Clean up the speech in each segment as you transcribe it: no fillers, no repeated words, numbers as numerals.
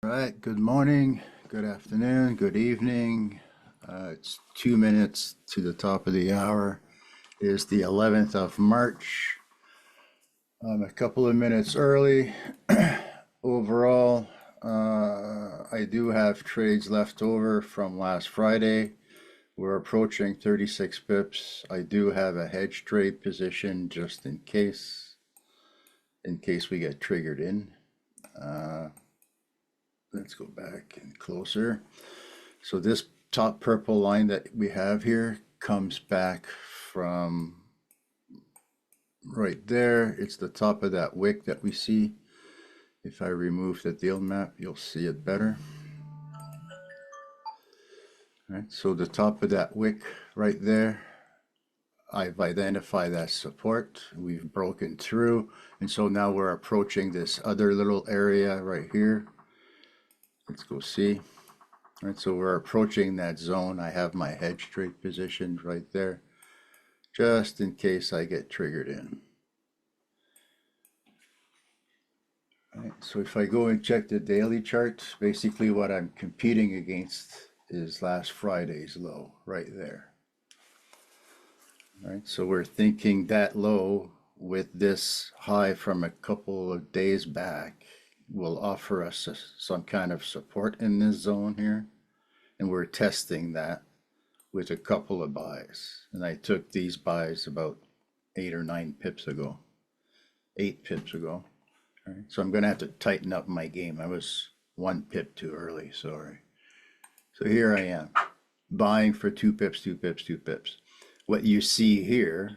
All right, good morning, good afternoon, good evening. It's 2 minutes to the top of the hour. It is the 11th of March. I'm a couple of minutes early. Overall, I do have trades left over from last Friday. We're approaching 36 pips. I do have a hedge trade position just in case we get triggered in. Let's go back and closer. So this top purple line that we have here comes back from right there. It's the top of that wick that we see. If I remove the deal map, you'll see it better. All right, so the top of that wick right there, I've identified that support. We've broken through, and so now we're approaching this other little area right here. Let's go see. All right, so we're approaching that zone. I have my hedge trade positioned right there, just in case I get triggered in. All right, so if I go and check the daily chart, basically what I'm competing against is last Friday's low right there. All right, so we're thinking that low with this high from a couple of days back will offer us some kind of support in this zone here. And we're testing that with a couple of buys. And I took these buys about 8 or 9 pips ago, 8 pips ago. All right, so I'm gonna have to tighten up my game. I was 1 pip too early, sorry. So here I am, buying for 2 pips, 2 pips, 2 pips. What you see here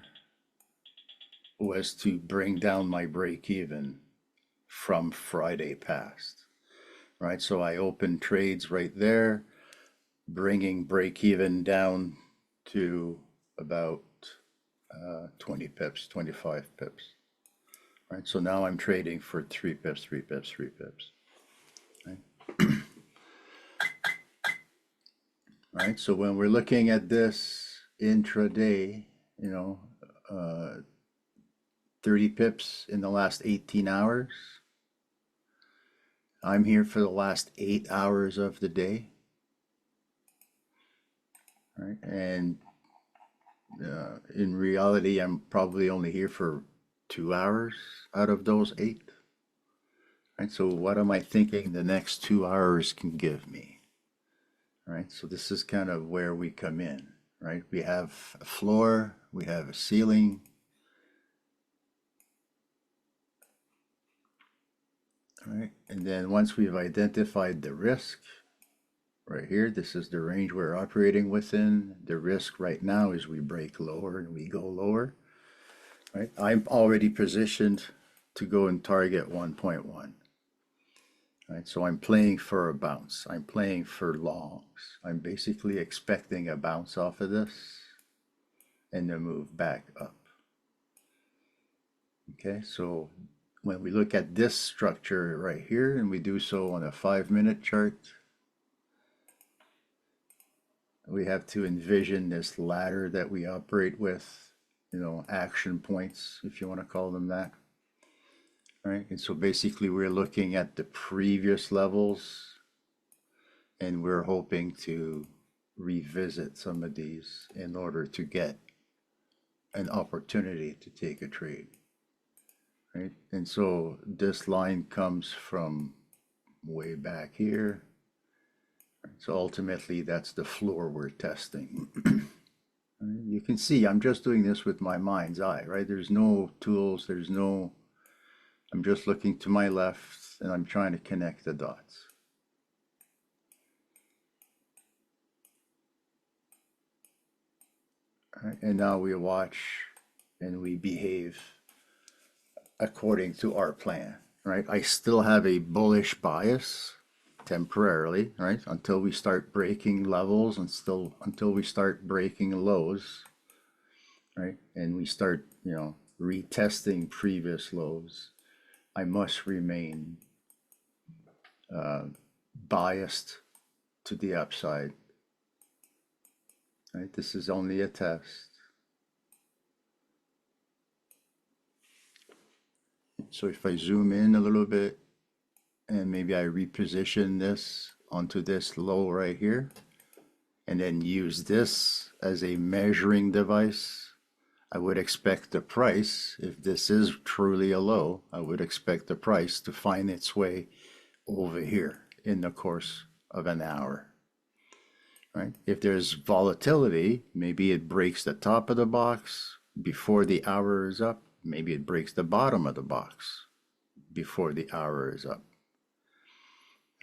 was to bring down my break even from Friday past, right? So I opened trades right there, bringing break even down to about 20 pips, 25 pips, right? So now I'm trading for 3 pips, 3 pips, 3 pips, right? Right, so when we're looking at this intraday, 30 pips in the last 18 hours. I'm here for the last 8 hours of the day. Right, and in reality, I'm probably only here for 2 hours out of those 8. Right, so what am I thinking the next 2 hours can give me? Right, so this is kind of where we come in. Right, we have a floor, we have a ceiling. Right, and then once we've identified the risk, right here, this is the range we're operating within. The risk right now is we break lower and we go lower. Right, I'm already positioned to go and target 1.1. Right, so I'm playing for a bounce. I'm playing for longs. I'm basically expecting a bounce off of this and then move back up. Okay, so when we look at this structure right here, and we do so on a 5-minute chart, we have to envision this ladder that we operate with, action points, if you want to call them that. Right, and so basically we're looking at the previous levels and we're hoping to revisit some of these in order to get an opportunity to take a trade. Right, and so this line comes from way back here. So ultimately that's the floor we're testing. You can see I'm just doing this with my mind's eye, right? There's no tools, I'm just looking to my left and I'm trying to connect the dots. All right, and now we watch and we behave according to our plan, right? I still have a bullish bias temporarily, right? Until we start breaking levels and until we start breaking lows, right? And we start, retesting previous lows. I must remain biased to the upside. Right? This is only a test. So if I zoom in a little bit, and maybe I reposition this onto this low right here, and then use this as a measuring device, I would expect the price, if this is truly a low, I would expect the price to find its way over here in the course of an hour. Right? If there's volatility, maybe it breaks the top of the box before the hour is up. Maybe it breaks the bottom of the box before the hour is up.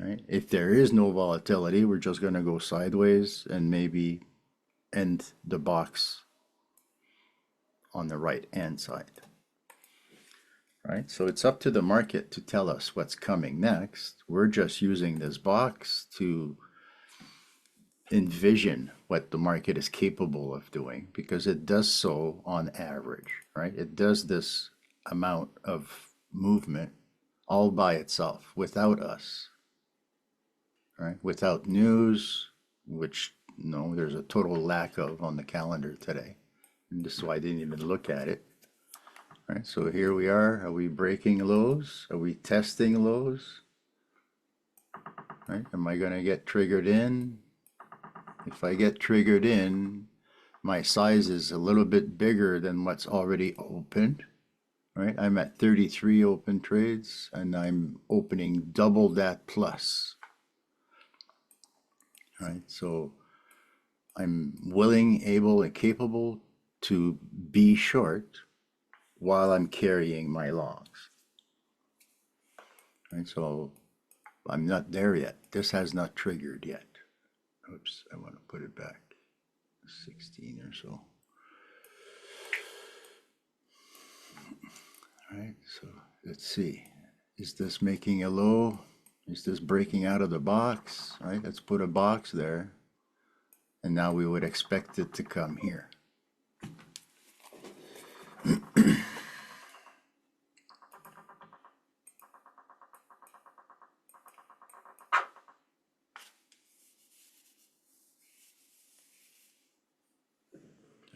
Right? If there is no volatility, we're just going to go sideways and maybe end the box on the right hand side. Right? So it's up to the market to tell us what's coming next. We're just using this box to envision what the market is capable of doing, because it does so on average, right? It does this amount of movement all by itself without us, right? Without news, which no, there's a total lack of on the calendar today. And this is why I didn't even look at it. Right, so here we are. Are we breaking lows? Are we testing lows? Right, am I going to get triggered in? If I get triggered in, my size is a little bit bigger than what's already opened, right? I'm at 33 open trades and I'm opening double that plus, right? So I'm willing, able, and capable to be short while I'm carrying my longs, right? So I'm not there yet. This has not triggered yet. Oops, I want to put it back 16 or so. All right, so let's see. Is this making a low? Is this breaking out of the box? All right, let's put a box there. And now we would expect it to come here.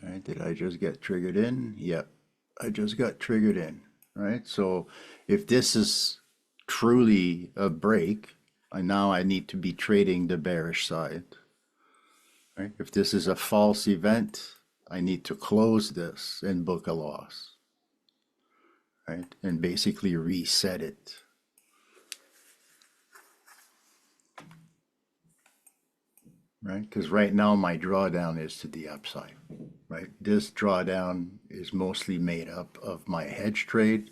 All right, did I just get triggered in? Yep, I just got triggered in, right? So if this is truly a break, now I need to be trading the bearish side, right? If this is a false event, I need to close this and book a loss, right? And basically reset it. Right? Because right now my drawdown is to the upside, right? This drawdown is mostly made up of my hedge trade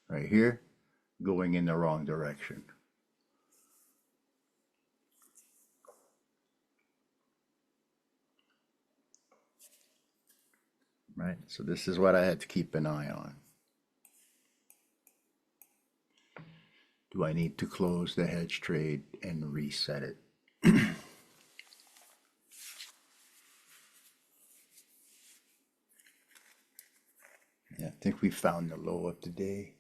right here going in the wrong direction. Right? So this is what I had to keep an eye on. Do I need to close the hedge trade and reset it? Yeah, I think we found the low of the day.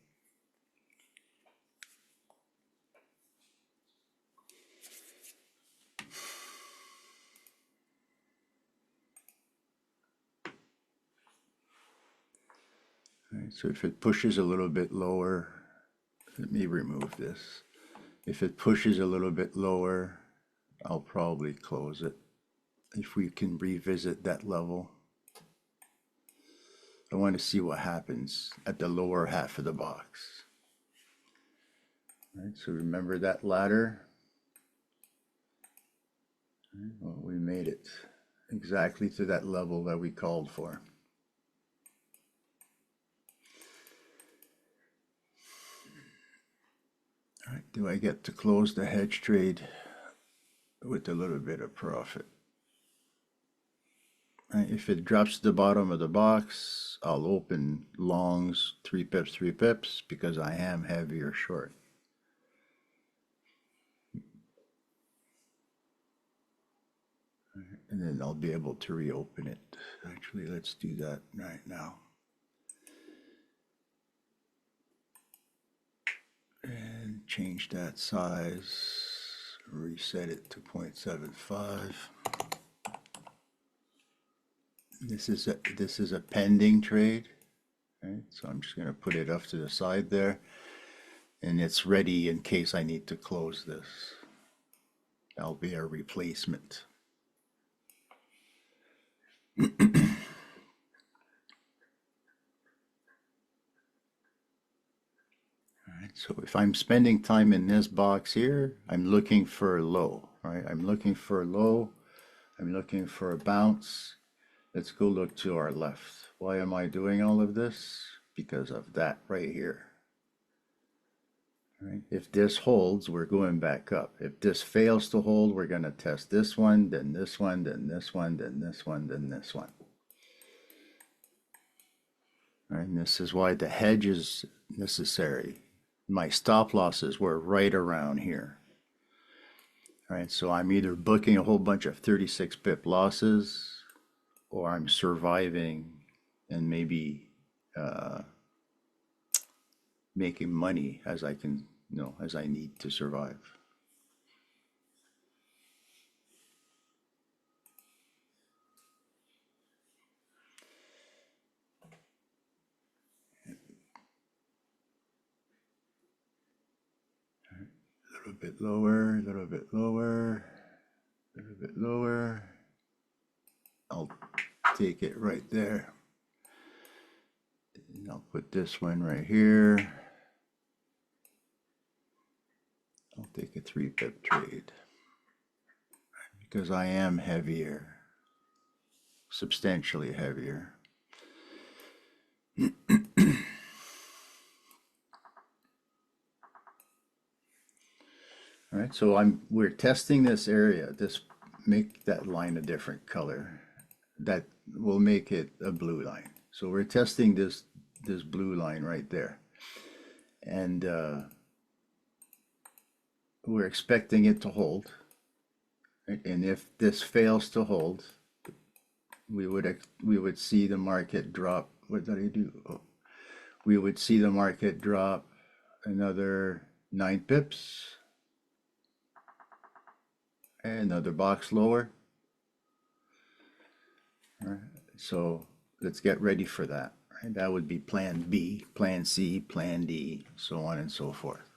All right, so if it pushes a little bit lower, let me remove this. If it pushes a little bit lower, I'll probably close it. If we can revisit that level. I want to see what happens at the lower half of the box. All right, so remember that ladder? All right, well, we made it exactly to that level that we called for. All right, do I get to close the hedge trade with a little bit of profit? All right, if it drops to the bottom of the box, I'll open longs 3 pips because I am heavier short. And then I'll be able to reopen it. Actually, let's do that right now. And change that size, reset it to 0.75. This is a pending trade, right? So I'm just going to put it off to the side there. and it's ready in case I need to close this. That'll be a replacement. So if I'm spending time in this box here, I'm looking for a low, right? I'm looking for a low. I'm looking for a bounce. Let's go look to our left. Why am I doing all of this? Because of that right here. Right? If this holds, we're going back up. If this fails to hold, we're going to test this one, then this one, then this one, then this one, then this one. Right? And this is why the hedge is necessary. My stop losses were right around here. All right, so I'm either booking a whole bunch of 36 pip losses, or I'm surviving and maybe making money as I can, as I need to survive. A little bit lower, a little bit lower, a little bit lower. I'll take it right there. And I'll put this one right here. I'll take a 3 pip trade because I am heavier, substantially heavier. All right, so we're testing this area. Make that line a different color. That will make it a blue line. So we're testing this blue line right there. And we're expecting it to hold. Right? And if this fails to hold, we would see the market drop. What did I do? Oh, we would see the market drop another 9 pips. Another box lower. All right, so let's get ready for that. Right? That would be plan B, plan C, plan D, so on and so forth.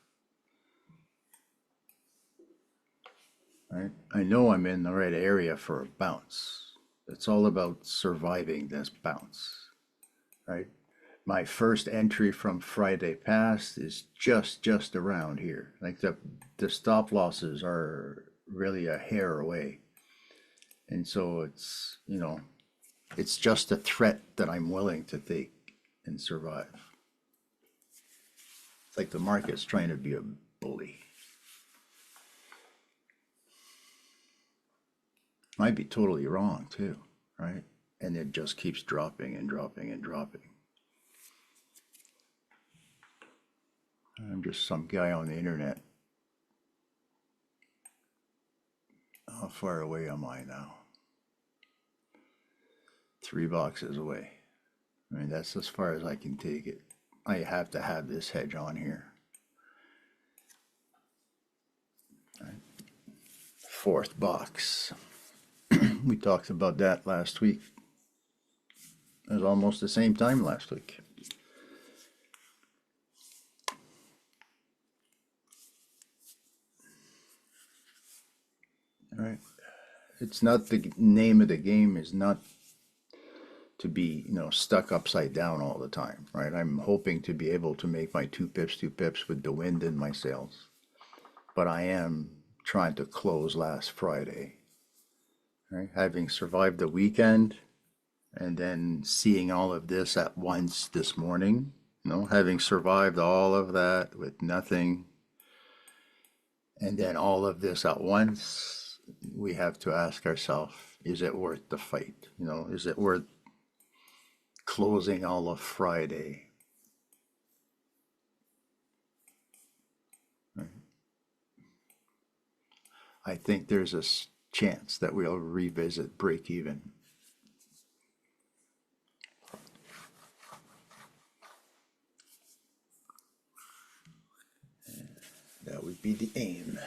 All right? I know I'm in the right area for a bounce. It's all about surviving this bounce. Right? My first entry from Friday past is just around here. Like the stop losses are really a hair away. And so it's, it's just a threat that I'm willing to take and survive. It's like the market's trying to be a bully. Might be totally wrong too, right? And it just keeps dropping and dropping and dropping. I'm just some guy on the internet. How far away am I now? 3 boxes away. I mean, that's as far as I can take it. I have to have this hedge on here. Right. 4th box. We talked about that last week. It was almost the same time last week. All right. It's not, the name of the game is not to be, stuck upside down all the time, right? I'm hoping to be able to make my 2 pips with the wind in my sails. But I am trying to close last Friday, right? Having survived the weekend and then seeing all of this at once this morning, having survived all of that with nothing, and then all of this at once, we have to ask ourselves, is it worth the fight? Is it worth closing all of Friday? Right? I think there's a chance that we'll revisit break even. That would be the aim.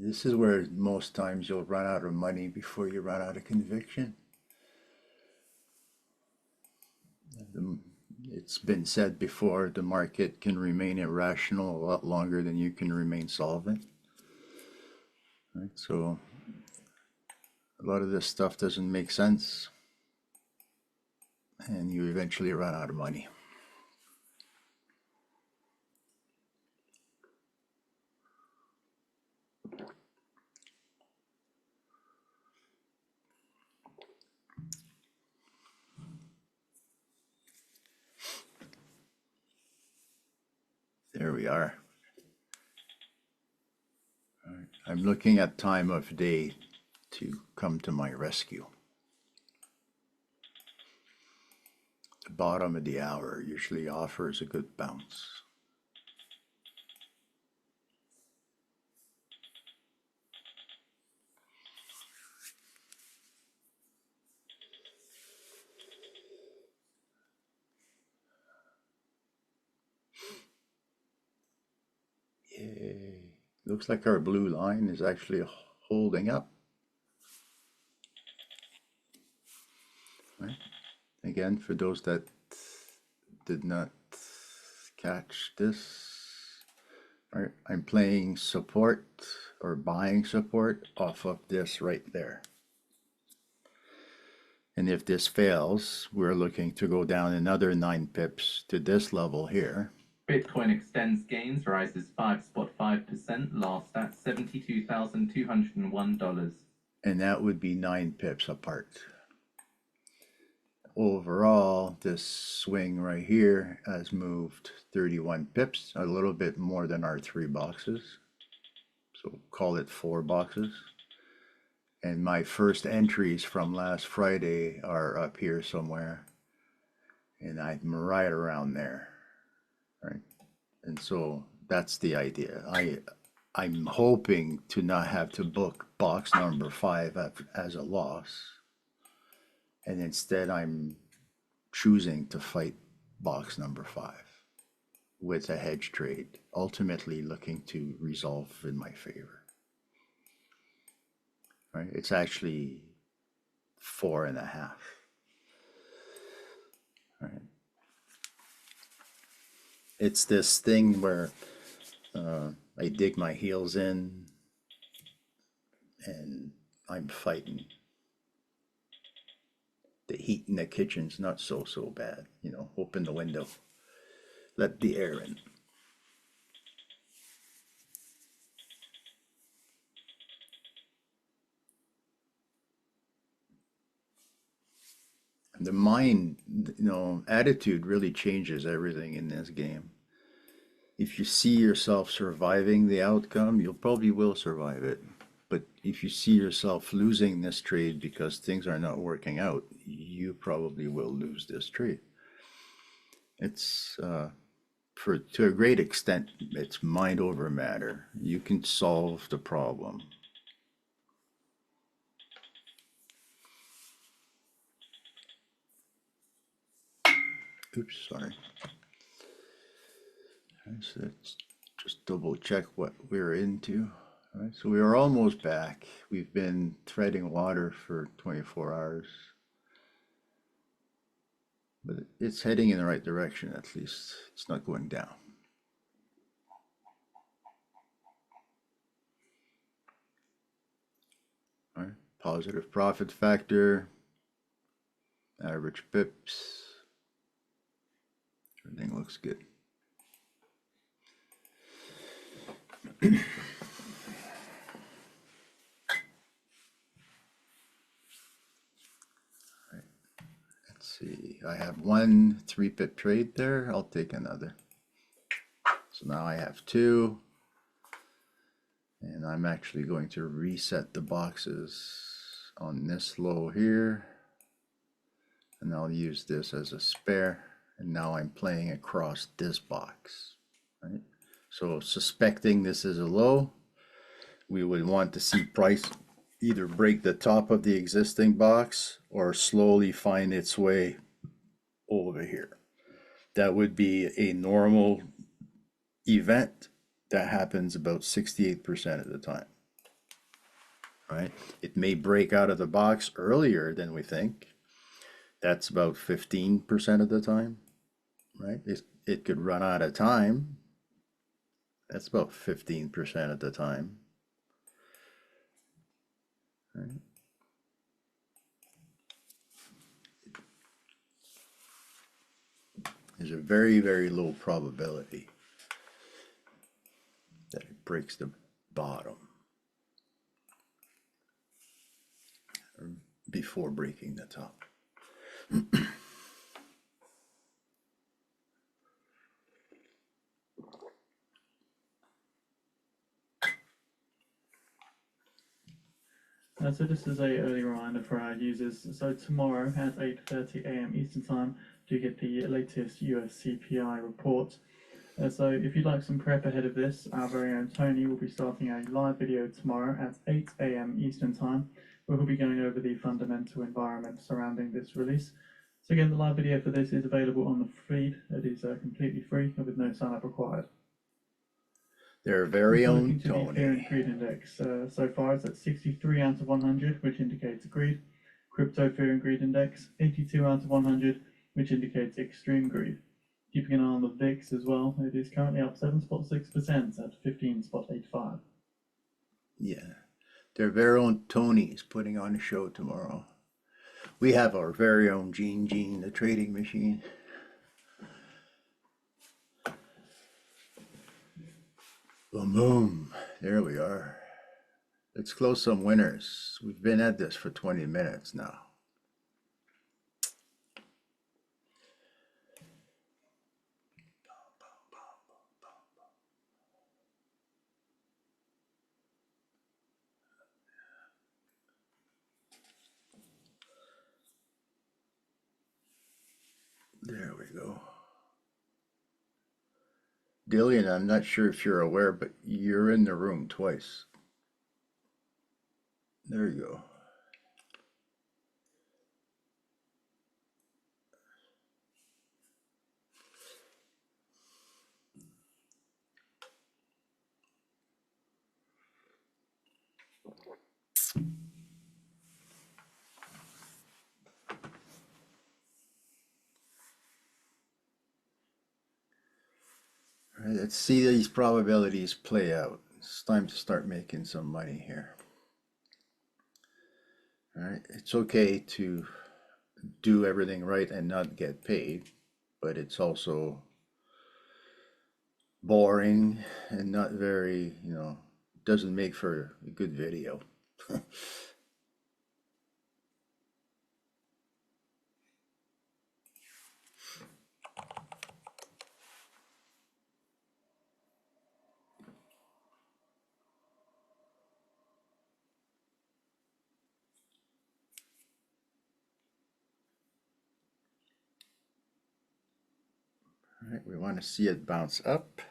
This is where most times you'll run out of money before you run out of conviction. It's been said before, the market can remain irrational a lot longer than you can remain solvent. Right? So a lot of this stuff doesn't make sense, and you eventually run out of money. There we are. All right. I'm looking at time of day to come to my rescue. The bottom of the hour usually offers a good bounce. Yay. Looks like our blue line is actually holding up. Right? Again, for those that did not catch this, right, I'm playing support or buying support off of this right there. And if this fails, we're looking to go down another 9 pips to this level here. Bitcoin extends gains, rises 5.5%, last at $72,201. And that would be 9 pips apart. Overall, this swing right here has moved 31 pips, a little bit more than our 3 boxes. So call it 4 boxes. And my first entries from last Friday are up here somewhere. And I'm right around there. Right? And so that's the idea. I'm hoping to not have to book box number 5 as a loss. And instead I'm choosing to fight box number 5 with a hedge trade, ultimately looking to resolve in my favor. Right? It's actually 4.5. Right? It's this thing where I dig my heels in and I'm fighting. The heat in the kitchen's not so bad. You know, open the window, let the air in. The mind, attitude really changes everything in this game. If you see yourself surviving the outcome, you'll probably will survive it. But if you see yourself losing this trade because things are not working out, you probably will lose this trade. It's to a great extent, it's mind over matter. You can solve the problem. Oops, sorry. So let's just double check what we're into. All right, so we are almost back. We've been treading water for 24 hours. But it's heading in the right direction, at least. It's not going down. All right, positive profit factor, average pips. Everything looks good. Let's see, I have 1 3-pip trade there. I'll take another. So now I have 2. And I'm actually going to reset the boxes on this low here. And I'll use this as a spare. And now I'm playing across this box. Right? So suspecting this is a low, we would want to see price either break the top of the existing box or slowly find its way over here. That would be a normal event that happens about 68% of the time. right? It may break out of the box earlier than we think. That's about 15% of the time, right? It could run out of time. That's about 15% of the time, right? There's a very, very low probability that it breaks the bottom before breaking the top. So this is a early reminder for our users. So tomorrow at 8:30 a.m. Eastern Time, do get the latest US CPI report. So if you'd like some prep ahead of this, our very own Tony will be starting a live video tomorrow at 8 a.m. Eastern Time, where we'll be going over the fundamental environment surrounding this release. So again, the live video for this is available on the feed. It is completely free and with no sign-up required. Their very own Looking to the fear and Tony. greed index. So far it's at 63 out of 100, which indicates greed. Crypto fear and greed index, 82 out of 100, which indicates extreme greed. Keeping an eye on the VIX as well, it is currently up 7.6% at 15.85. Yeah, their very own Tony is putting on a show tomorrow. We have our very own Gene, the trading machine. Boom, boom. There we are. Let's close some winners. We've been at this for 20 minutes now. There we go. Dillian, I'm not sure if you're aware, but you're in the room twice. There you go. All right, let's see these probabilities play out. It's time to start making some money here. All right, it's okay to do everything right and not get paid, but it's also boring and not very, doesn't make for a good video. All right, we want to see it bounce up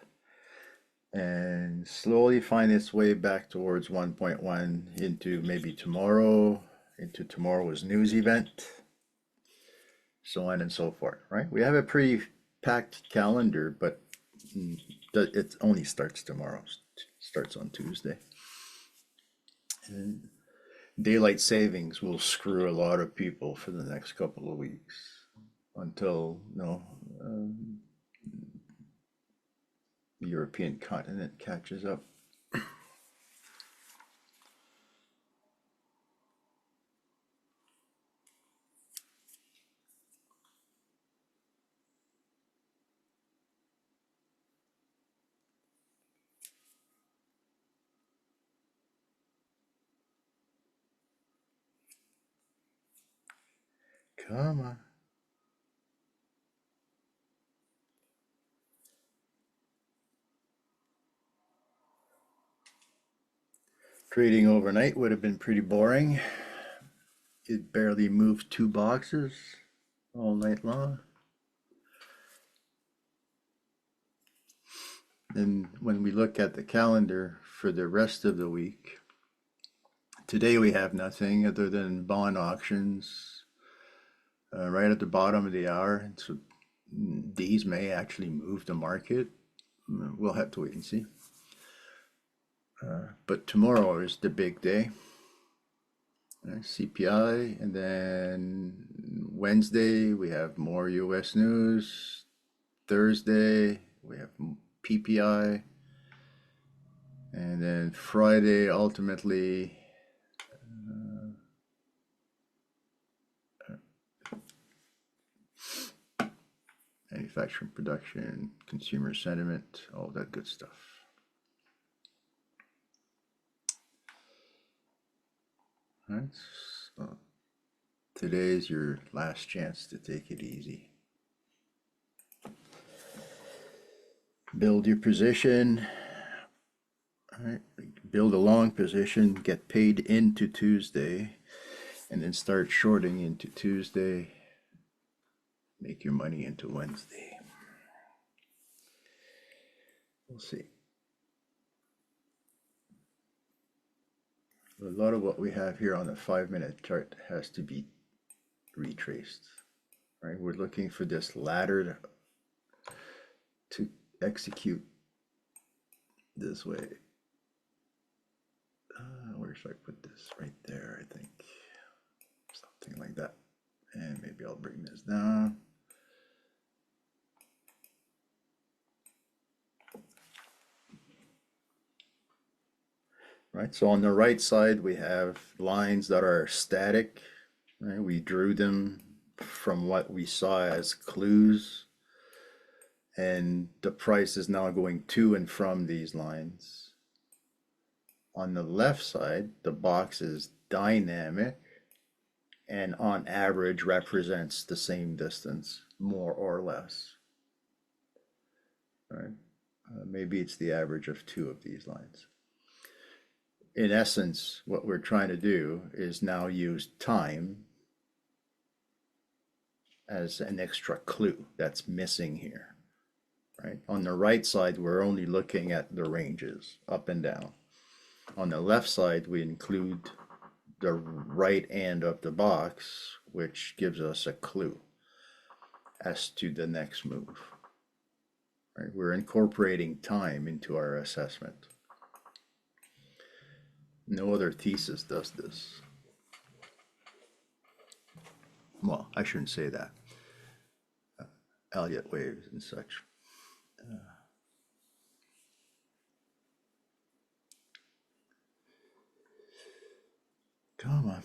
and slowly find its way back towards 1.1 into maybe tomorrow, into tomorrow's news event, so on and so forth, right? We have a pretty packed calendar, but it only starts tomorrow, starts on Tuesday. And daylight savings will screw a lot of people for the next couple of weeks until, the European continent catches up. Come on. Trading overnight would have been pretty boring. It barely moved 2 boxes all night long. And when we look at the calendar for the rest of the week, today we have nothing other than bond auctions right at the bottom of the hour. So these may actually move the market. We'll have to wait and see. But tomorrow is the big day. CPI, and then Wednesday we have more US news. Thursday we have PPI, and then Friday ultimately manufacturing production, consumer sentiment, all that good stuff. All right, so today's your last chance to take it easy. Build your position. All right, build a long position, get paid into Tuesday, and then start shorting into Tuesday. Make your money into Wednesday. We'll see. A lot of what we have here on the 5-minute chart has to be retraced. Right? We're looking for this ladder to execute this way. Where should I put this? Right there, I think. Something like that. And maybe I'll bring this down. Right, so on the right side, we have lines that are static. Right? We drew them from what we saw as clues. And the price is now going to and from these lines. On the left side, the box is dynamic and on average represents the same distance, more or less. Right? Maybe it's the average of two of these lines. In essence, what we're trying to do is now use time as an extra clue that's missing here. Right? On the right side, we're only looking at the ranges up and down. On the left side, we include the right end of the box, which gives us a clue as to the next move. Right? We're incorporating time into our assessment. No other thesis does this. Well, I shouldn't say that. Elliott waves and such. Come on.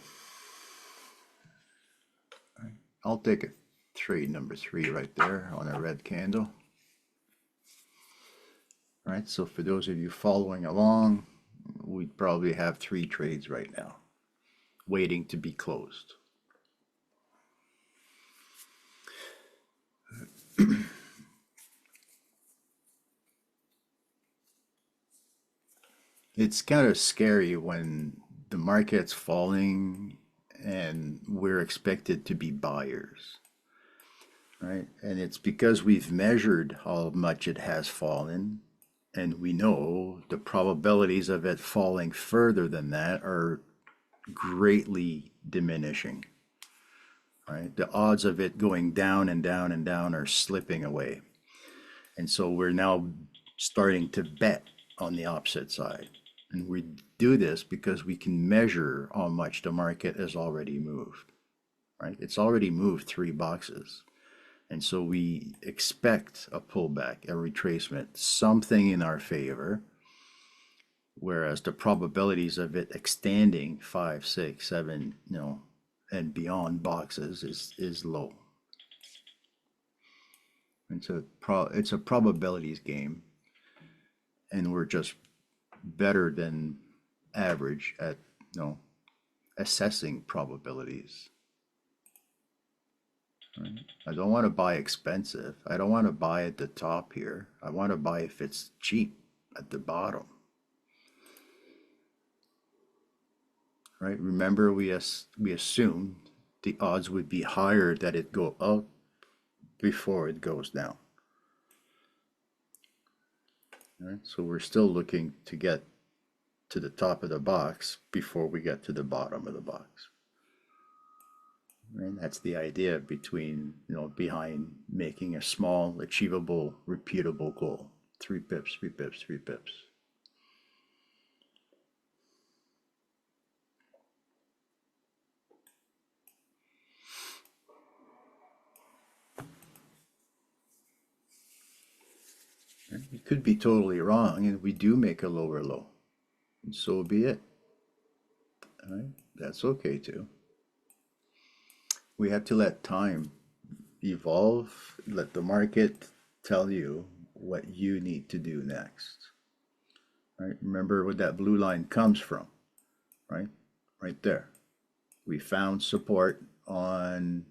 All right. I'll take a trade number 3 right there on a red candle. All right, so for those of you following along, we probably have 3 trades right now, waiting to be closed. It's kind of scary when the market's falling and we're expected to be buyers, right? And it's because we've measured how much it has fallen, and we know the probabilities of it falling further than that are greatly diminishing, right? The odds of it going down and down and down are slipping away. And so we're now starting to bet on the opposite side. And we do this because we can measure how much the market has already moved, right? It's already moved 3 boxes. And so we expect a pullback, a retracement, something in our favor, whereas the probabilities of it extending 5, 6, 7, and beyond boxes is low. And so it's a probabilities game, and we're just better than average at assessing probabilities. Right? I don't want to buy expensive. I don't want to buy at the top here. I want to buy if it's cheap at the bottom. Right? Remember, we assumed the odds would be higher that it go up before it goes down. Right? So we're still looking to get to the top of the box before we get to the bottom of the box. And that's the idea behind making a small, achievable, repeatable goal. 3 pips, 3 pips, 3 pips. It could be totally wrong, and we do make a lower low, and so be it. All right, that's okay too. We have to let time evolve, let the market tell you what you need to do next. Right? Remember where that blue line comes from, right? Right there. We found support on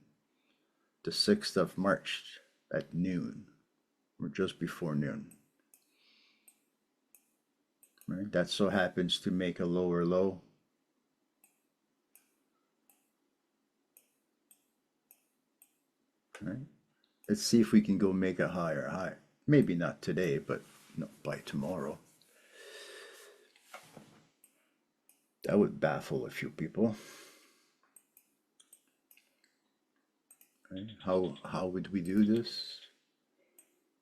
the 6th of March at noon, or just before noon. Right? That so happens to make a lower low. Right? Let's see if we can go make a higher high. Maybe not today, but by tomorrow. That would baffle a few people. Right? How would we do this?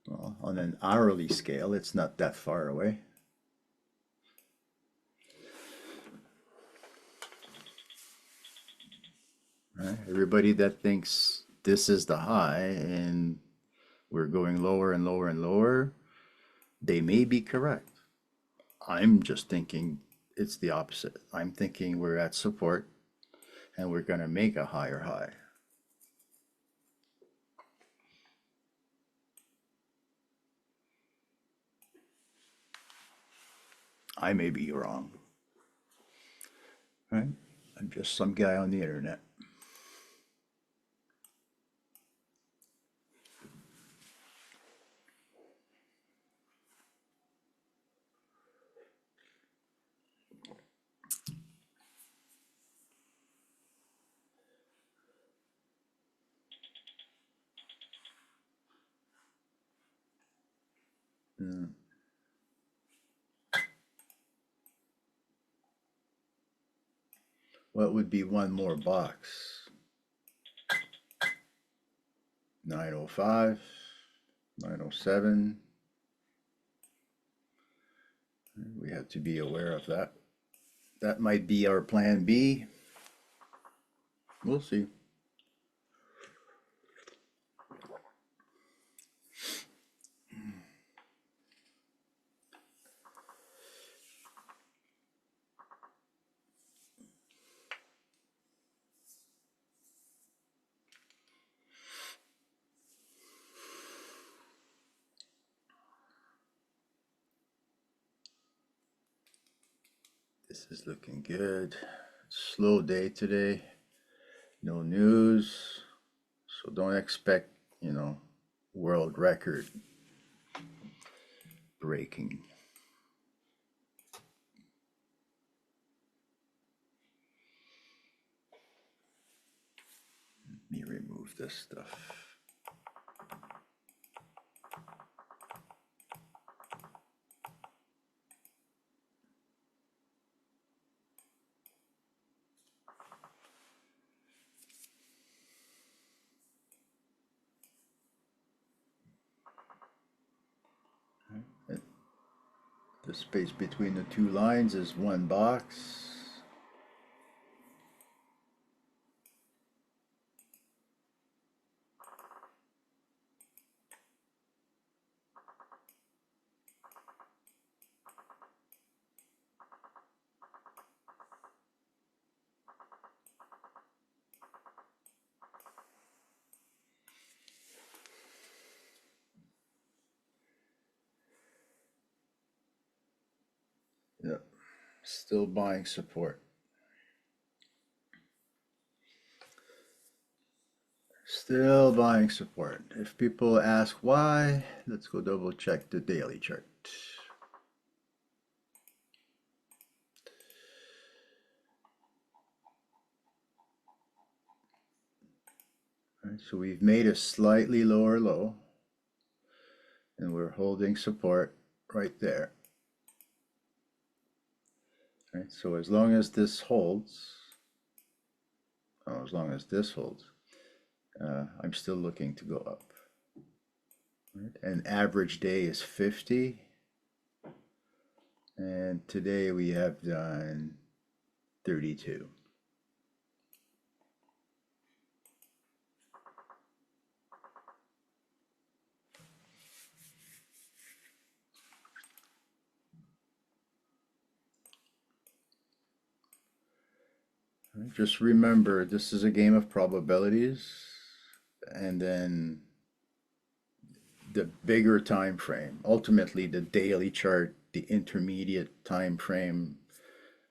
Well, on an hourly scale, it's not that far away. Right? Everybody that thinks this is the high and we're going lower and lower and lower, they may be correct. I'm just thinking it's the opposite. I'm thinking we're at support and we're going to make a higher high. I may be wrong. Right? I'm just some guy on the internet. Mm. What would be one more box? 905, 907. We have to be aware of that. That might be our plan B. We'll see. This is looking good. Slow day today. No news. So don't expect, world record breaking. Let me remove this stuff. The space between the two lines is one box. Yep, still buying support. Still buying support. If people ask why, let's go double check the daily chart. All right, so we've made a slightly lower low and we're holding support right there. All right, so as long as this holds, I'm still looking to go up. Right, and average day is 50. And today we have done 32. Just remember, this is a game of probabilities, and then the bigger time frame, ultimately the daily chart, the intermediate time frame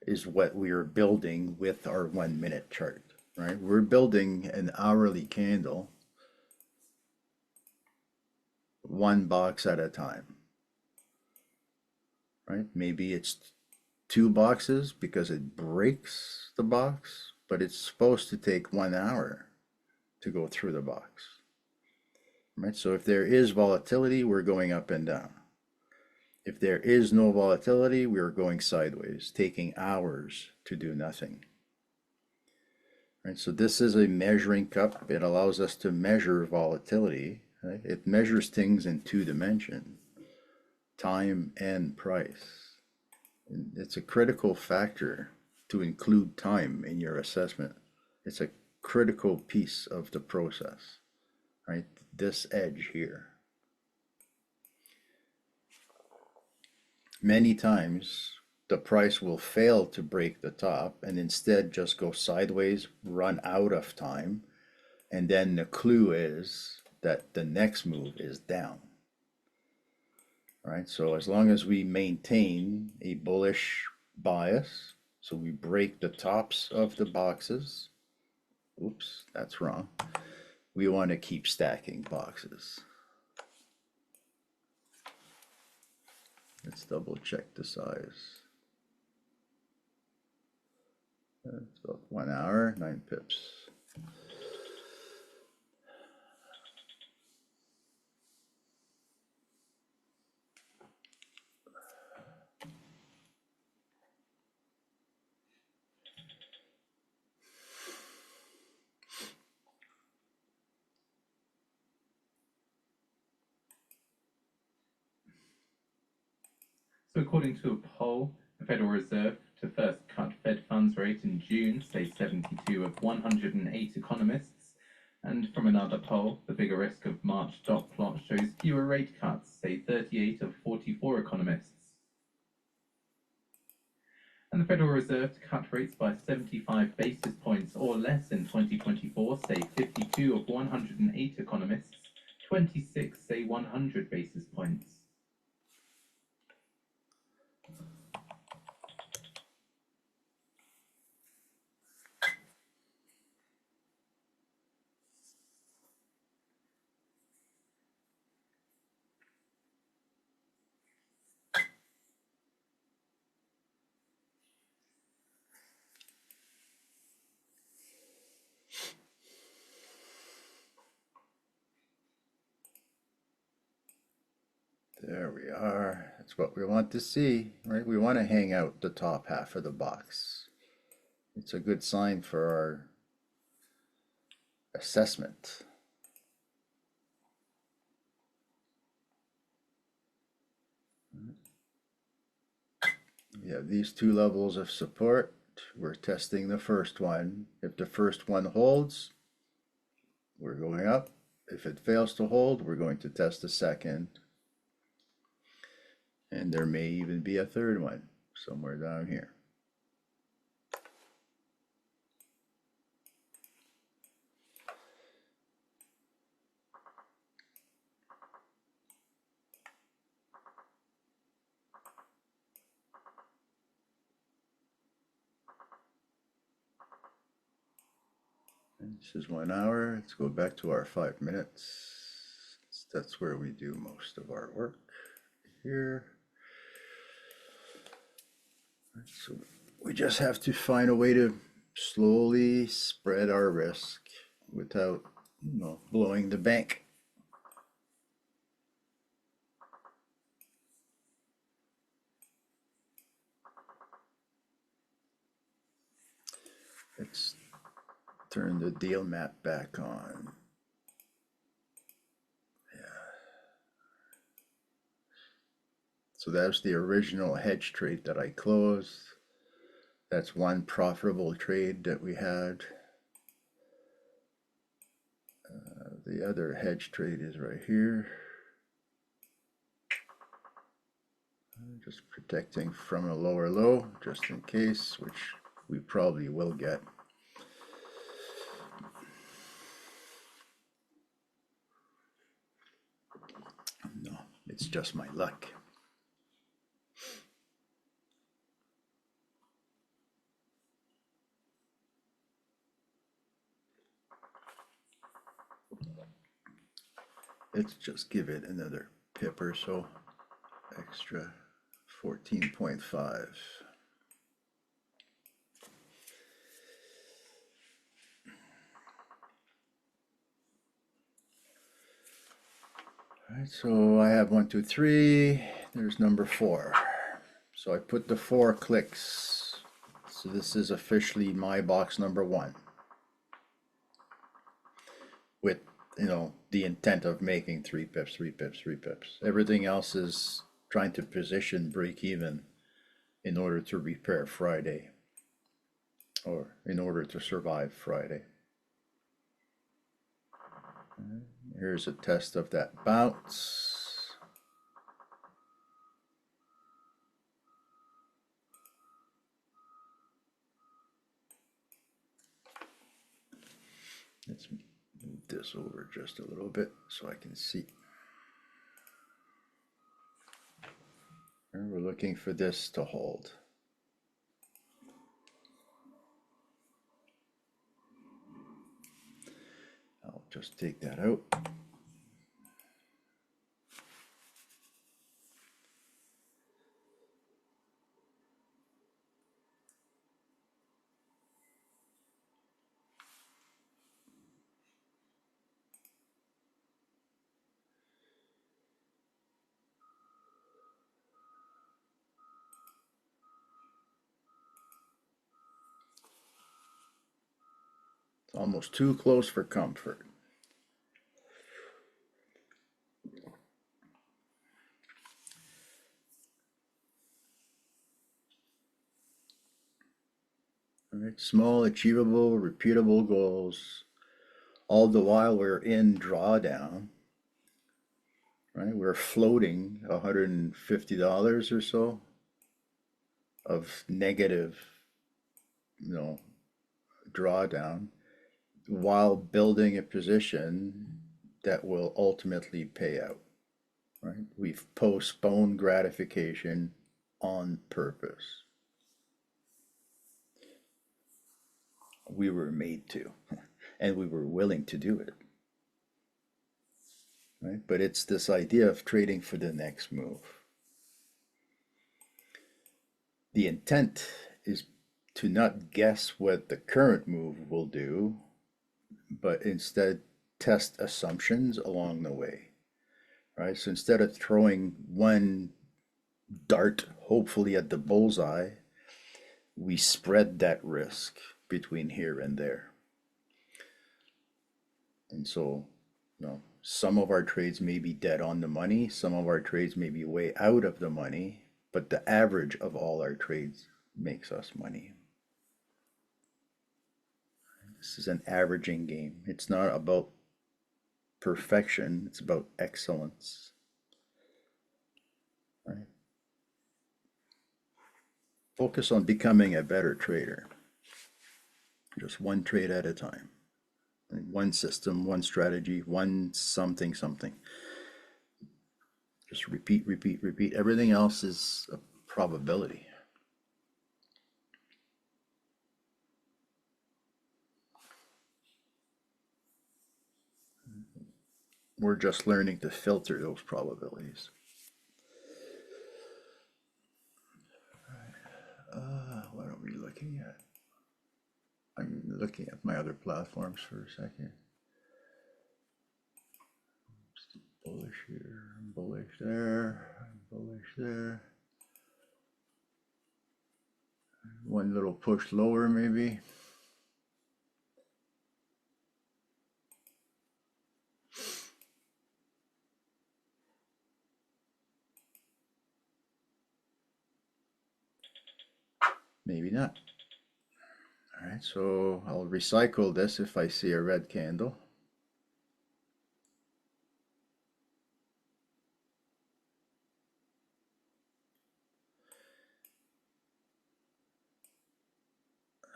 is what we are building with our 1 minute chart, right? We're building an hourly candle one box at a time, right? Maybe it's 2 boxes because it breaks the box, but it's supposed to take 1 hour to go through the box, right? So if there is volatility, we're going up and down. If there is no volatility, we're going sideways, taking hours to do nothing. Right, so this is a measuring cup. It allows us to measure volatility. Right? It measures things in 2 dimensions, time and price. And it's a critical factor to include time in your assessment. It's a critical piece of the process, right? This edge here. Many times the price will fail to break the top and instead just go sideways, run out of time, and then the clue is that the next move is down. Right? So as long as we maintain a bullish bias, so we break the tops of the boxes, oops, that's wrong. We want to keep stacking boxes. Let's double check the size. It's about 1 hour, 9 pips. So according to a poll, the Federal Reserve to first cut Fed funds rate in June, say 72 of 108 economists. And from another poll, the bigger risk of March dot plot shows fewer rate cuts, say 38 of 44 economists. And the Federal Reserve to cut rates by 75 basis points or less in 2024, say 52 of 108 economists, 26 say 100 basis points. There we are. That's what we want to see, right? We want to hang out the top half of the box. It's a good sign for our assessment. We have these 2 levels of support. We're testing the first one. If the first one holds, we're going up. If it fails to hold, we're going to test the second. And there may even be a third one somewhere down here. And this is 1 hour. Let's go back to our 5 minutes. That's where we do most of our work here. So we just have to find a way to slowly spread our risk without, blowing the bank. Let's turn the deal map back on. So that's the original hedge trade that I closed. That's one profitable trade that we had. The other hedge trade is right here. Just protecting from a lower low, just in case, which we probably will get. it's just my luck. Let's just give it another pip or so, extra 14.5. All right, so I have 1, 2, 3. There's number 4. So I put the 4 clicks. So this is officially my box number 1. With, the intent of making 3 pips, 3 pips, 3 pips. Everything else is trying to position break even in order to repair Friday, or in order to survive Friday. Here's a test of that bounce. Let's move this over just a little bit so I can see. And we're looking for this to hold. I'll just take that out. It's almost too close for comfort. All right, small, achievable, repeatable goals. All the while we're in drawdown, right? We're floating $150 or so of negative, drawdown, while building a position that will ultimately pay out, right? We've postponed gratification on purpose. We were made to, and we were willing to do it, right? But it's this idea of trading for the next move. The intent is to not guess what the current move will do, but instead test assumptions along the way, right? So instead of throwing one dart, hopefully at the bullseye, we spread that risk between here and there. And so, some of our trades may be dead on the money, some of our trades may be way out of the money, but the average of all our trades makes us money. This is an averaging game. It's not about perfection, it's about excellence. Right? Focus on becoming a better trader. Just one trade at a time. One system, one strategy, one something. Just repeat, repeat, repeat. Everything else is a probability. We're just learning to filter those probabilities. What are we looking at? I'm looking at my other platforms for a second. Bullish here, bullish there, bullish there. One little push lower maybe. Maybe not. All right, so I'll recycle this if I see a red candle.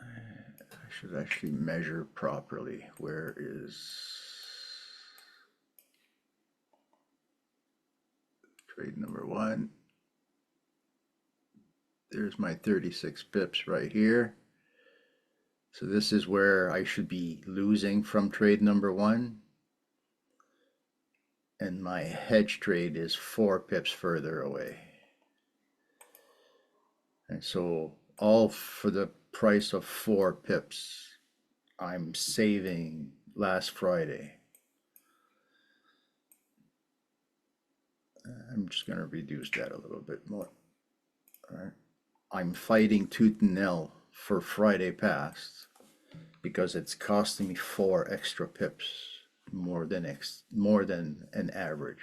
I should actually measure properly. Where is Trade number one. There's my 36 pips right here. So this is where I should be losing from trade number one. And my hedge trade is 4 pips further away. And so all for the price of 4 pips, I'm saving last Friday. I'm just going to reduce that a little bit more. All right. I'm fighting tooth and nail for Friday past because it's costing me 4 extra pips more than an average.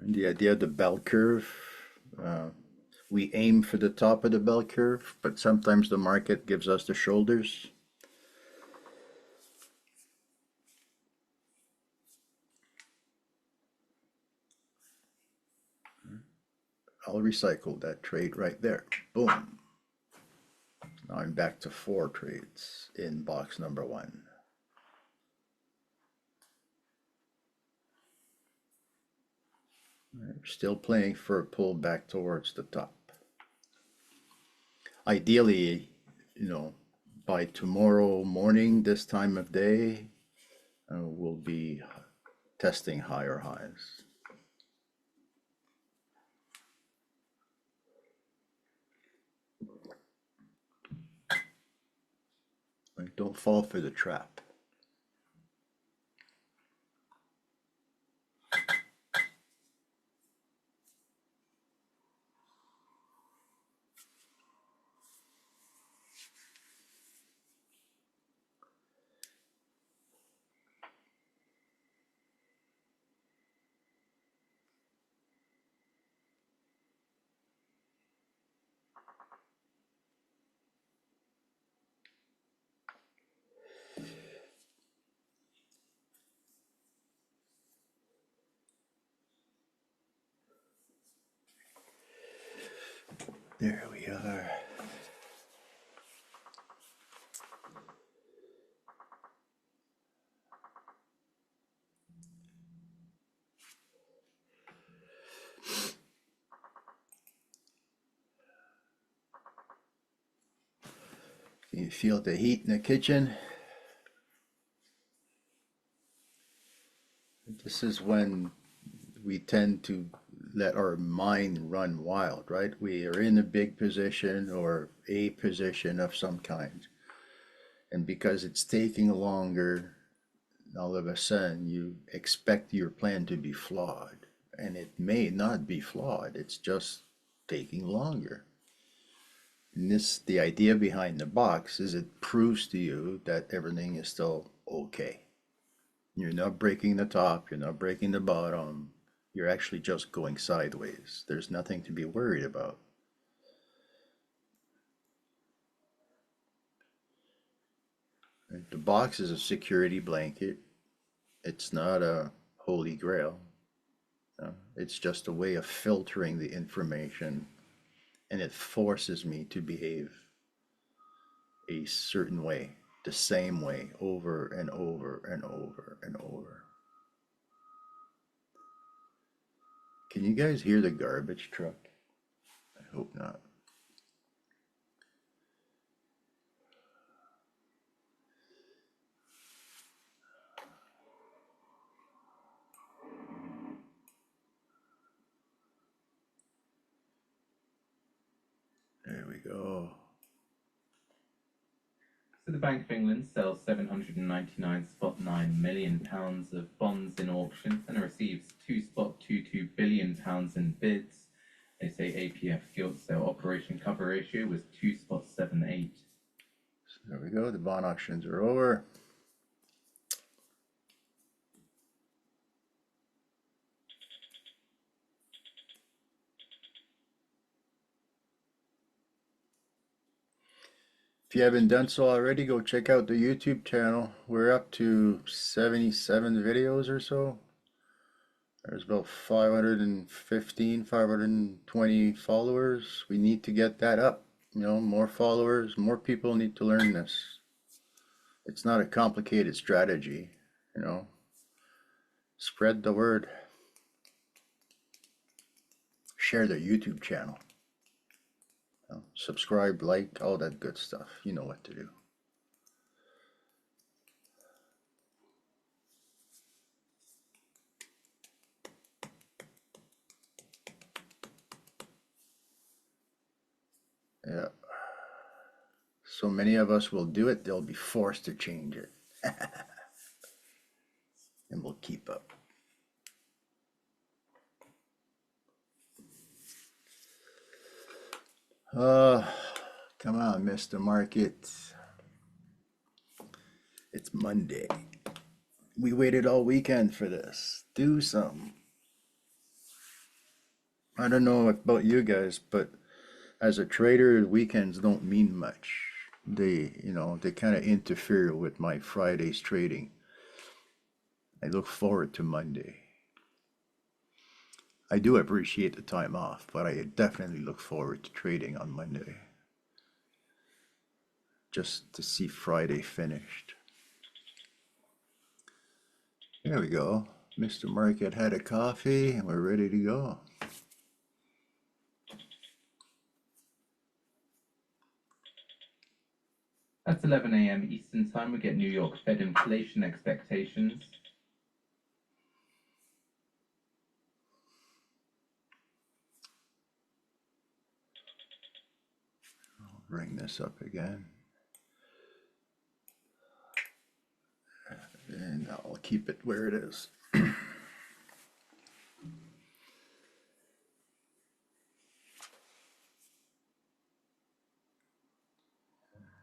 And the idea of the bell curve, we aim for the top of the bell curve, but sometimes the market gives us the shoulders. I'll recycle that trade right there. Boom. Now I'm back to 4 trades in box number 1. Still playing for a pull back towards the top. Ideally, by tomorrow morning, this time of day, we'll be testing higher highs. Don't fall for the trap. There we are. Can you feel the heat in the kitchen? This is when we tend to let our mind run wild, right? We are in a big position or a position of some kind. And because it's taking longer, all of a sudden you expect your plan to be flawed. And it may not be flawed, it's just taking longer. And the idea behind the box is it proves to you that everything is still okay. You're not breaking the top, you're not breaking the bottom, you're actually just going sideways. There's nothing to be worried about. The box is a security blanket. It's not a holy grail. It's just a way of filtering the information, and it forces me to behave a certain way, the same way, over and over and over and over. Can you guys hear the garbage truck? I hope not. There we go. So the Bank of England sells £799.9 million of bonds in auction and receives £2.22 billion in bids. They say APF gilt sale operation cover ratio was 2.78. So there we go. The bond auctions are over. If you haven't done so already, go check out the YouTube channel. We're up to 77 videos or so. There's about 515, 520 followers. We need to get that up. You know, more followers, more people need to learn this. It's not a complicated strategy, you know. Spread the word. Share the YouTube channel. You know, subscribe, like, all that good stuff. You know what to do. Yeah. So many of us will do it, they'll be forced to change it. And we'll keep up. Come on, Mr. Market. It's Monday. We waited all weekend for this. Do something. I don't know about you guys, but as a trader, weekends don't mean much. They kind of interfere with my Friday's trading. I look forward to Monday. I do appreciate the time off, but I definitely look forward to trading on Monday. Just to see Friday finished. There we go. Mr. Market had a coffee and we're ready to go. At 11 a.m. Eastern Time, we get New York Fed inflation expectations. I'll bring this up again. And I'll keep it where it is.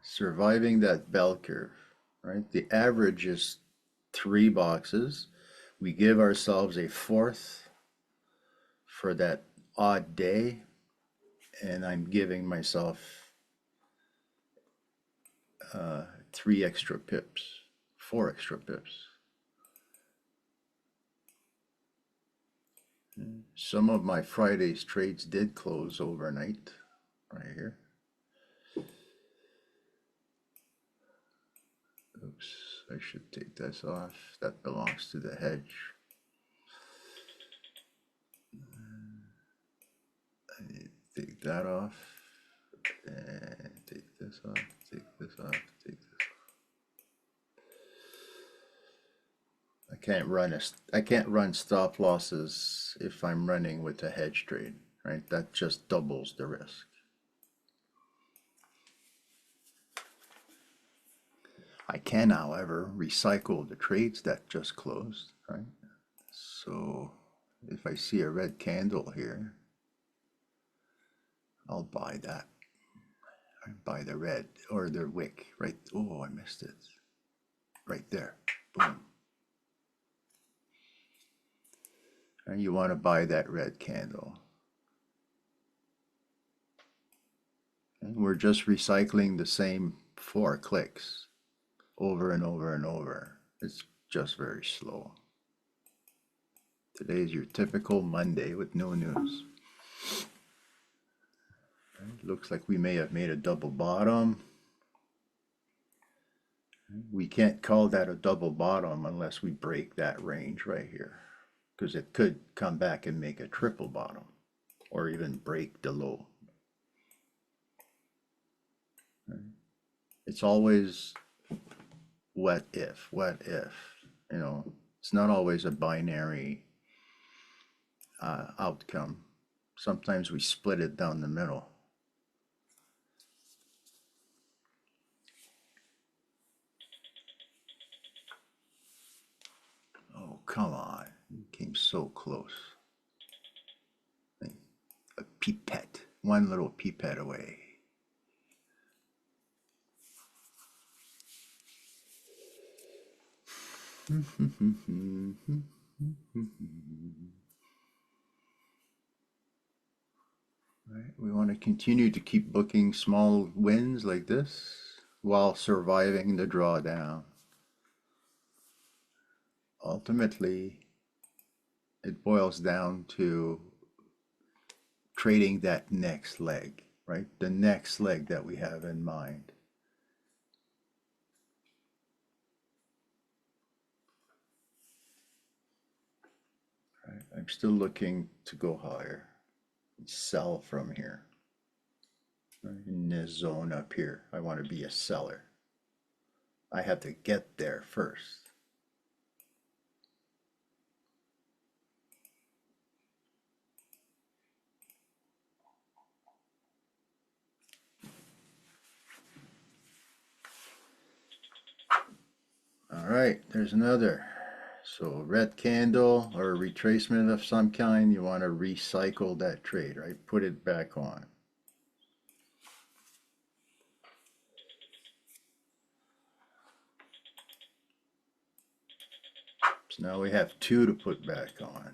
Surviving that bell curve, right? The average is 3 boxes. We give ourselves a fourth for that odd day, and I'm giving myself 3 extra pips, 4 extra pips. Some of my Friday's trades did close overnight, right here. Oops, I should take this off. That belongs to the hedge. I need to take that off. And take this off, take this off, take this off. I can't run stop losses if I'm running with a hedge trade, right? That just doubles the risk. I can, however, recycle the trades that just closed, right? So if I see a red candle here, I'll buy that. I buy the red or the wick, right? Oh, I missed it. Right there. Boom. And you want to buy that red candle. And we're just recycling the same 4 clicks over and over and over. It's just very slow. Today's your typical Monday with no news. It looks like we may have made a double bottom. We can't call that a double bottom unless we break that range right here, because it could come back and make a triple bottom or even break the low. It's always what if, you know, it's not always a binary outcome. Sometimes we split it down the middle. Oh, come on. It came so close. A pipette, one little pipette away. Right, we want to continue to keep booking small wins like this while surviving the drawdown. Ultimately, it boils down to trading that next leg, right? The next leg that we have in mind. Right? I'm still looking to go higher, sell from here. Right? In this zone up here, I want to be a seller. I have to get there first. All right, there's another. So red candle or a retracement of some kind, you want to recycle that trade, right? Put it back on. So now we have two to put back on.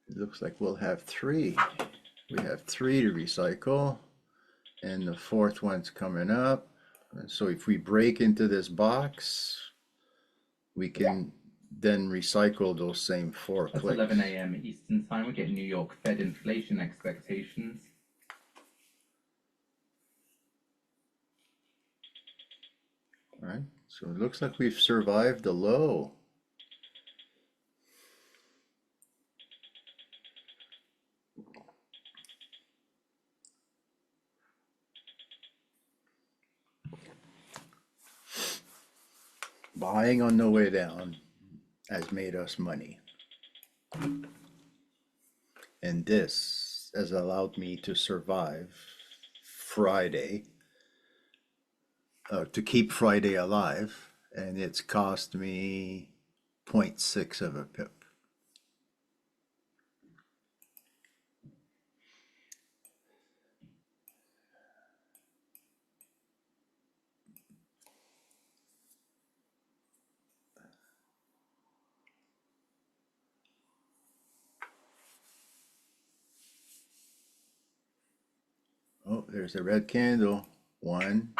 It looks like we'll have three. We have three to recycle, and the fourth one's coming up. And so if we break into this box, we can then recycle those same four That's clicks. 11 a.m. Eastern Time. We get New York Fed inflation expectations. All right, so it looks like we've survived the low. Buying on the way down has made us money. And this has allowed me to survive Friday, to keep Friday alive, and it's cost me 0.6 of a pip. Oh, there's a red candle. One.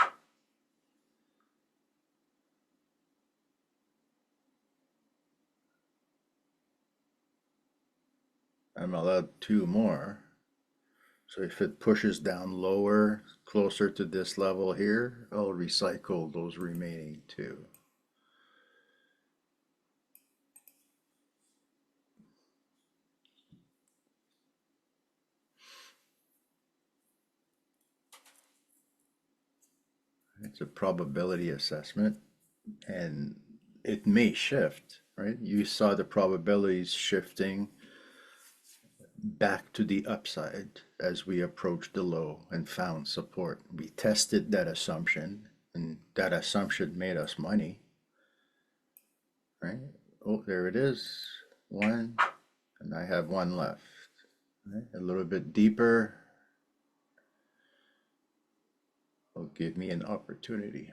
I'm allowed two more. So if it pushes down lower, closer to this level here, I'll recycle those remaining two. It's a probability assessment, and it may shift, right? You saw the probabilities shifting back to the upside as we approached the low and found support. We tested that assumption, and that assumption made us money, right? Oh, there it is. One, and I have one left. Right? A little bit deeper will give me an opportunity.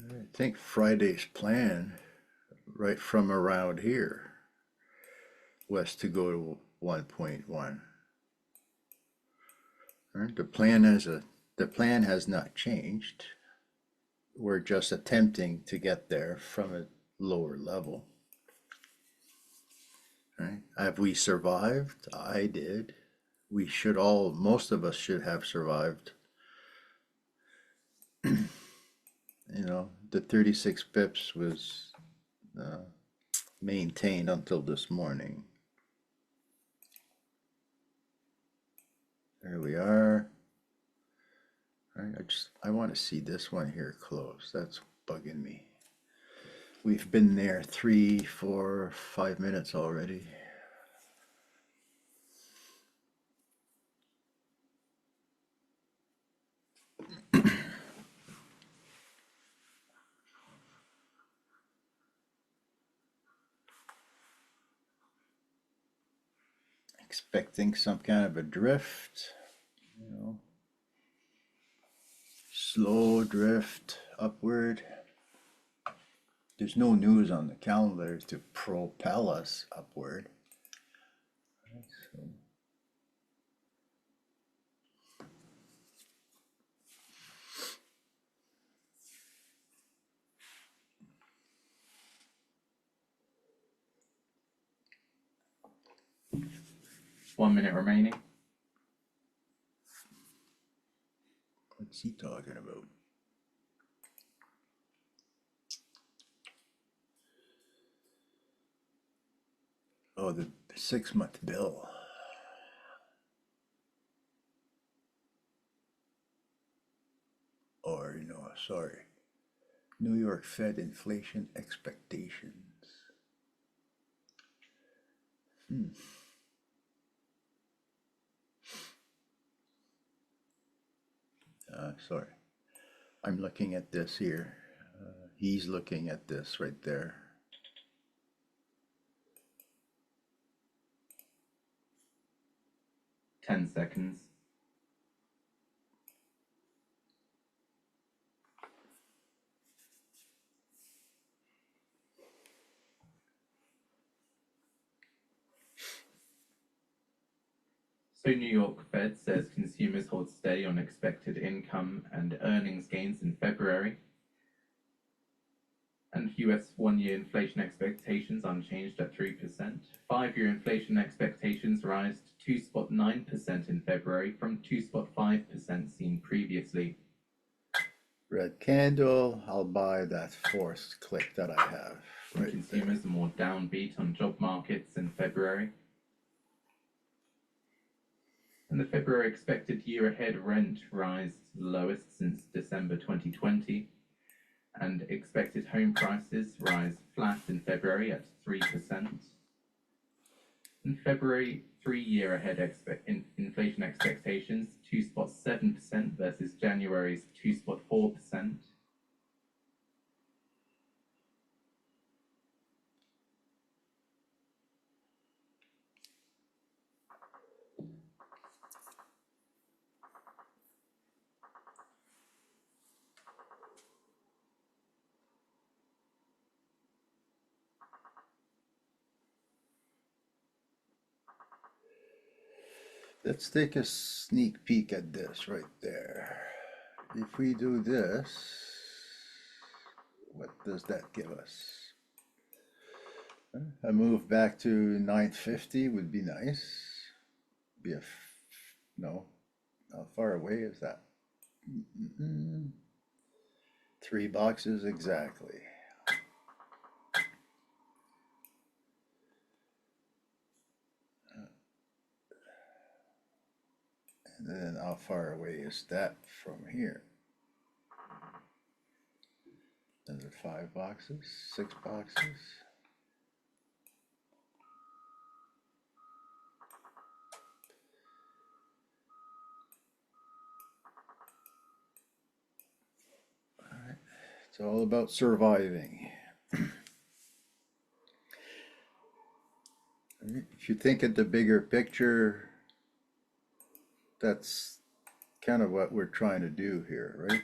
I think Friday's plan, right from around here, was to go to 1.1. Right? The plan has not changed. We're just attempting to get there from a lower level. Right? Have we survived? I did. We should all, most of us should have survived. You know, the 36 pips was maintained until this morning. There we are. All right, I want to see this one here close. That's bugging me. We've been there 3, 4, 5 minutes already. expecting some kind of a drift, you know, slow drift upward. There's no news on the calendar to propel us upward. So, 1 minute remaining. what's he talking about? Oh, the 6-month bill. Or, you know, sorry. New York Fed inflation expectations. Sorry. I'm looking at this here. He's looking at this right there. Ten seconds. So New York Fed says consumers hold steady on expected income and earnings gains in February. And US 1-year inflation expectations unchanged at 3%. 5-year inflation expectations rise to 2.9% in February from 2.5% seen previously. Red candle, I'll buy that forced click that I have. Right, consumers are more downbeat on job markets in February. And the February expected year ahead rent rise to the lowest since December 2020. And expected home prices rise flat in February at 3%. In February, 3-year ahead inflation expectations 2.7% versus January's 2.4%. Let's take a sneak peek at this right there. If we do this, what does that give us? A move back to 950 would be nice. No, how far away is that? 3 boxes exactly. And then how far away is that from here? Another 5 boxes, 6 boxes. All right, it's all about surviving. If you think of the bigger picture, that's kind of what we're trying to do here, right?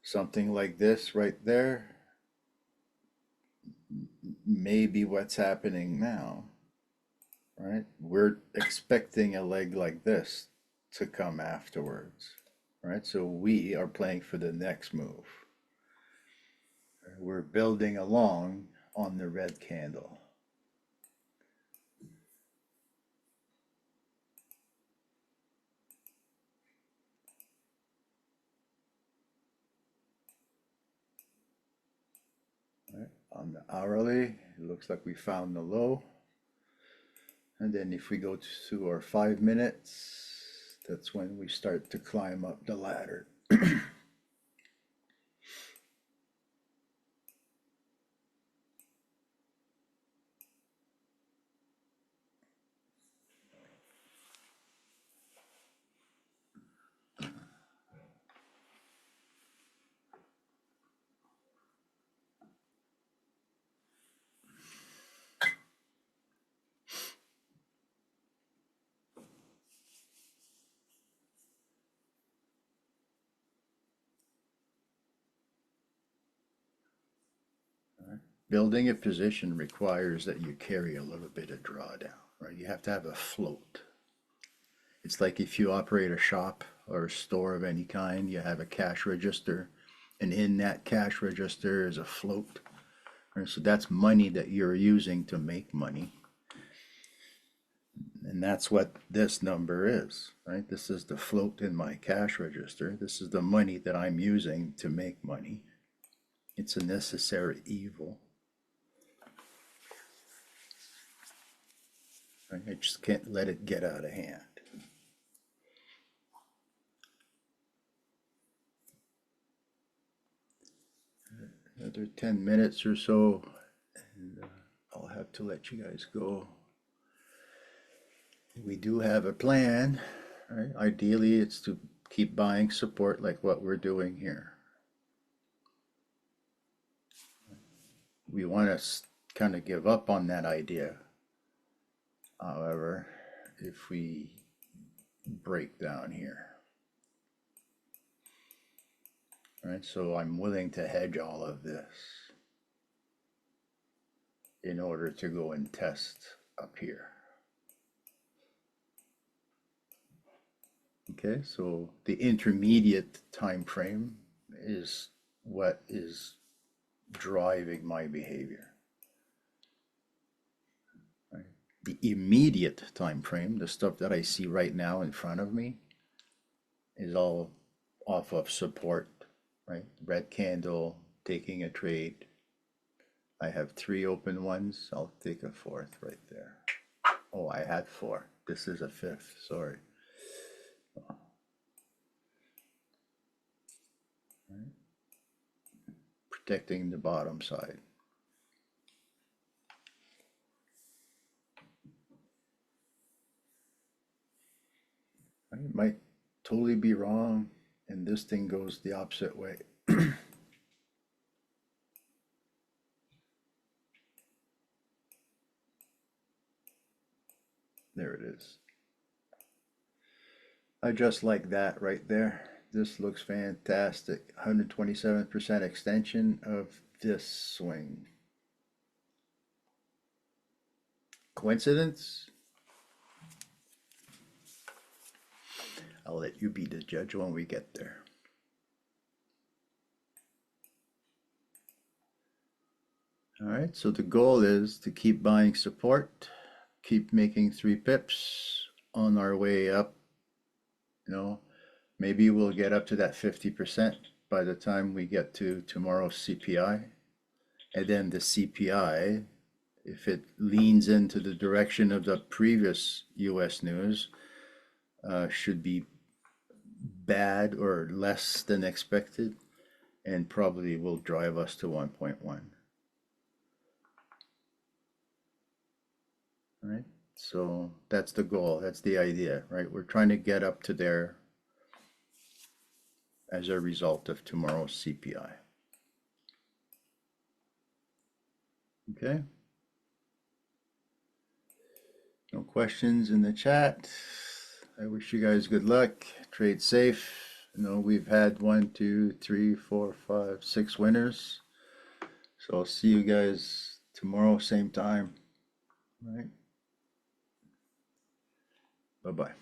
Something like this right there may be what's happening now, right? We're expecting a leg like this to come afterwards, right? So we are playing for the next move. We're building along on the red candle. Right, on the hourly, it looks like we found the low. And then if we go to our 5 minutes, that's when we start to climb up the ladder. building a position requires that you carry a little bit of drawdown, right? You have to have a float. It's like if you operate a shop or a store of any kind, you have a cash register, and in that cash register is a float. Right? So that's money that you're using to make money. And that's what this number is, right? This is the float in my cash register. This is the money that I'm using to make money. It's a necessary evil. Right? I just can't let it get out of hand. Another 10 minutes or so, and I'll have to let you guys go. We do have a plan, right? Ideally, it's to keep buying support like what we're doing here. We want to kind of give up on that idea. However, if we break down here, right? So I'm willing to hedge all of this in order to go and test up here. Okay, so the intermediate time frame is what is driving my behavior. Right? The immediate time frame, the stuff that I see right now in front of me, is all off of support, right? Red candle, taking a trade. I have 3 open ones. I'll take a 4th right there. Oh, I had 4. This is a 5th, sorry. Right. Protecting the bottom side. I might totally be wrong, and this thing goes the opposite way. There it is. I just like that right there. This looks fantastic. 127% extension of this swing. Coincidence? I'll let you be the judge when we get there. All right, so the goal is to keep buying support, keep making 3 pips on our way up. You know, maybe we'll get up to that 50% by the time we get to tomorrow's CPI. And then the CPI, if it leans into the direction of the previous US news, should be bad or less than expected, and probably will drive us to 1.1. All right, so that's the goal, that's the idea, right? We're trying to get up to there as a result of tomorrow's CPI. Okay. No questions in the chat. I wish you guys good luck. Trade safe. You know, we've had 1, 2, 3, 4, 5, 6 winners. So I'll see you guys tomorrow, same time. All right. Bye-bye.